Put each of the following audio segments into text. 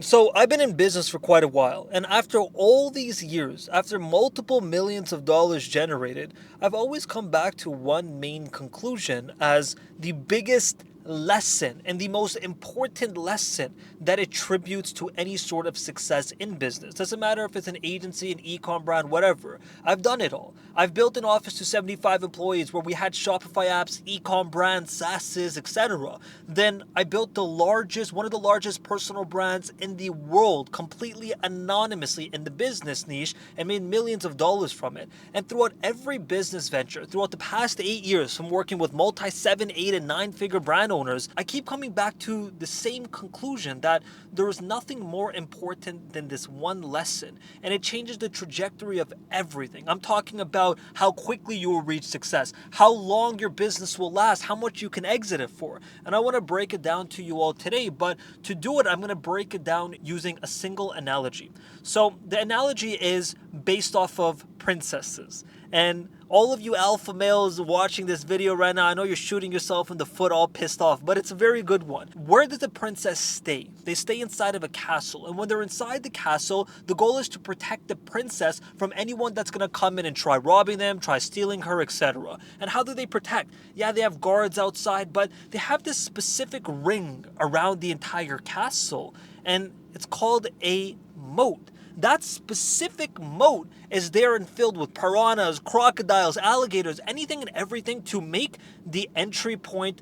So I've been in business for quite a while, and after all these years, after multiple millions of dollars generated, I've always come back to one main conclusion as the biggest lesson and the most important lesson that attributes to any sort of success in business. Doesn't matter if it's an agency, an e-com brand, whatever. I've done it all. I've built an office to 75 employees where we had Shopify apps, e-com brands, SaaSes, etc. Then I built one of the largest personal brands in the world, completely anonymously in the business niche, and made millions of dollars from it. And throughout every business venture, throughout the past 8 years, from working with multi 7, 8, and 9-figure brand owners, I keep coming back to the same conclusion that there is nothing more important than this one lesson, and it changes the trajectory of everything. I'm talking about how quickly you will reach success, how long your business will last, how much you can exit it for. And I want to break it down to you all today, but to do it, I'm going to break it down using a single analogy. So the analogy is based off of princesses. And all of you alpha males watching this video right now, I know you're shooting yourself in the foot all pissed off, but it's a very good one. Where does the princess stay? They stay inside of a castle. And when they're inside the castle, the goal is to protect the princess from anyone that's going to come in and try robbing them, try stealing her, etc. And how do they protect? Yeah, they have guards outside, but they have this specific ring around the entire castle, and it's called a moat. That specific moat is there and filled with piranhas, crocodiles, alligators, anything and everything to make the entry point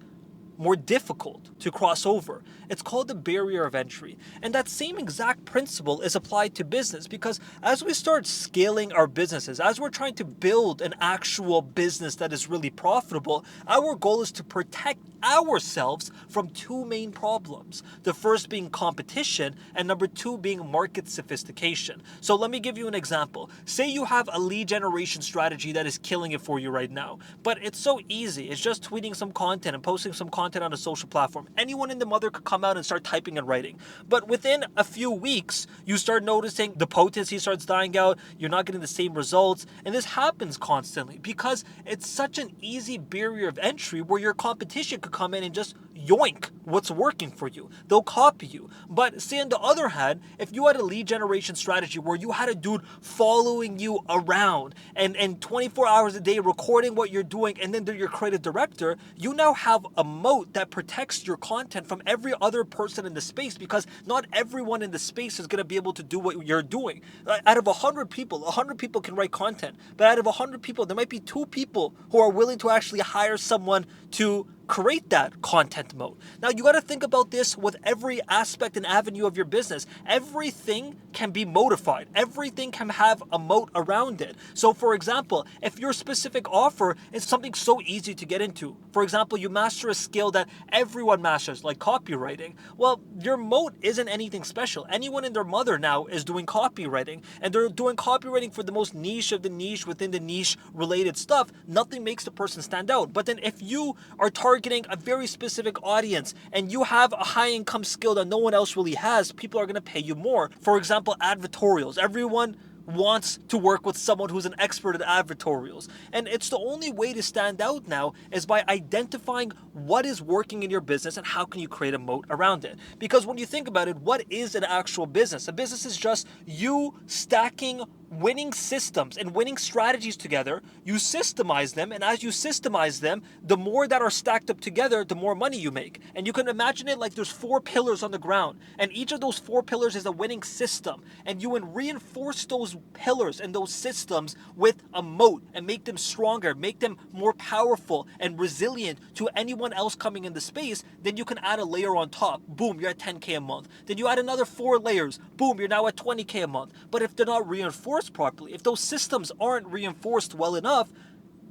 more difficult to cross over. It's called the barrier of entry. And that same exact principle is applied to business, because as we start scaling our businesses, as we're trying to build an actual business that is really profitable, our goal is to protect ourselves from two main problems. The first being competition, and number two being market sophistication. So let me give you an example. Say you have a lead generation strategy that is killing it for you right now, but it's so easy. It's just tweeting some content and posting some content on a social platform. Anyone in the mother could come out and start typing and writing. But within a few weeks, you start noticing the potency starts dying out, you're not getting the same results, and this happens constantly because it's such an easy barrier of entry where your competition could come in and just yoink what's working for you. They'll copy you. But say on the other hand, if you had a lead generation strategy where you had a dude following you around and 24 hours a day recording what you're doing, and then they're your creative director, you now have a moat that protects your content from every other person in the space, because not everyone in the space is going to be able to do what you're doing. Out of 100 people, 100 people can write content. But out of 100 people, there might be 2 people who are willing to actually hire someone to create that content moat. Now you got to think about this with every aspect and avenue of your business. Everything can be moatified. Everything can have a moat around it. So for example, if your specific offer is something so easy to get into, for example, you master a skill that everyone masters, like copywriting, well, your moat isn't anything special. Anyone and their mother now is doing copywriting, and they're doing copywriting for the most niche of the niche within the niche related stuff. Nothing makes the person stand out. But then if you are targeting a very specific audience and you have a high income skill that no one else really has, people are going to pay you more. For example, advertorials. Everyone wants to work with someone who's an expert at advertorials. And it's the only way to stand out now is by identifying what is working in your business and how can you create a moat around it. Because when you think about it, what is an actual business? A business is just you stacking winning systems and winning strategies together. You systemize them, and as you systemize them, the more that are stacked up together, the more money you make. And you can imagine it like there's 4 pillars on the ground, and each of those 4 pillars is a winning system, and you would reinforce those pillars and those systems with a moat and make them stronger, make them more powerful and resilient to anyone else coming in the space. Then you can add a layer on top. Boom, you're at 10K a month. Then you add another 4 layers. Boom, you're now at 20K a month. But if they're not reinforced properly, if those systems aren't reinforced well enough,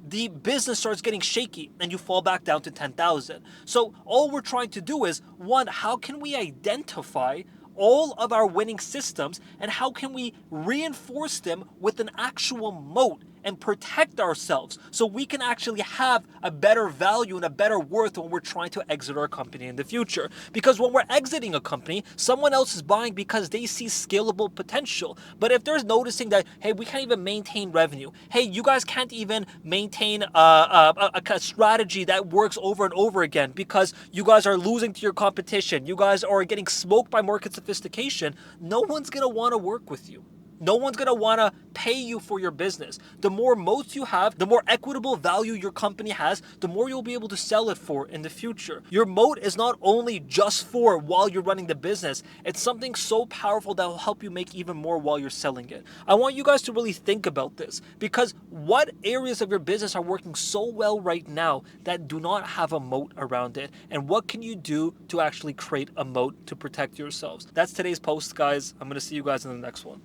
the business starts getting shaky and you fall back down to 10,000. So all we're trying to do is, one, how can we identify all of our winning systems and how can we reinforce them with an actual moat and protect ourselves so we can actually have a better value and a better worth when we're trying to exit our company in the future. Because when we're exiting a company, someone else is buying because they see scalable potential. But if they're noticing that, hey, we can't even maintain revenue, hey, you guys can't even maintain a strategy that works over and over again because you guys are losing to your competition, you guys are getting smoked by market sophistication, no one's going to want to work with you. No one's going to want to pay you for your business. The more moats you have, the more equitable value your company has, the more you'll be able to sell it for in the future. Your moat is not only just for while you're running the business, it's something so powerful that will help you make even more while you're selling it. I want you guys to really think about this, because what areas of your business are working so well right now that do not have a moat around it? And what can you do to actually create a moat to protect yourselves? That's today's post, guys. I'm going to see you guys in the next one.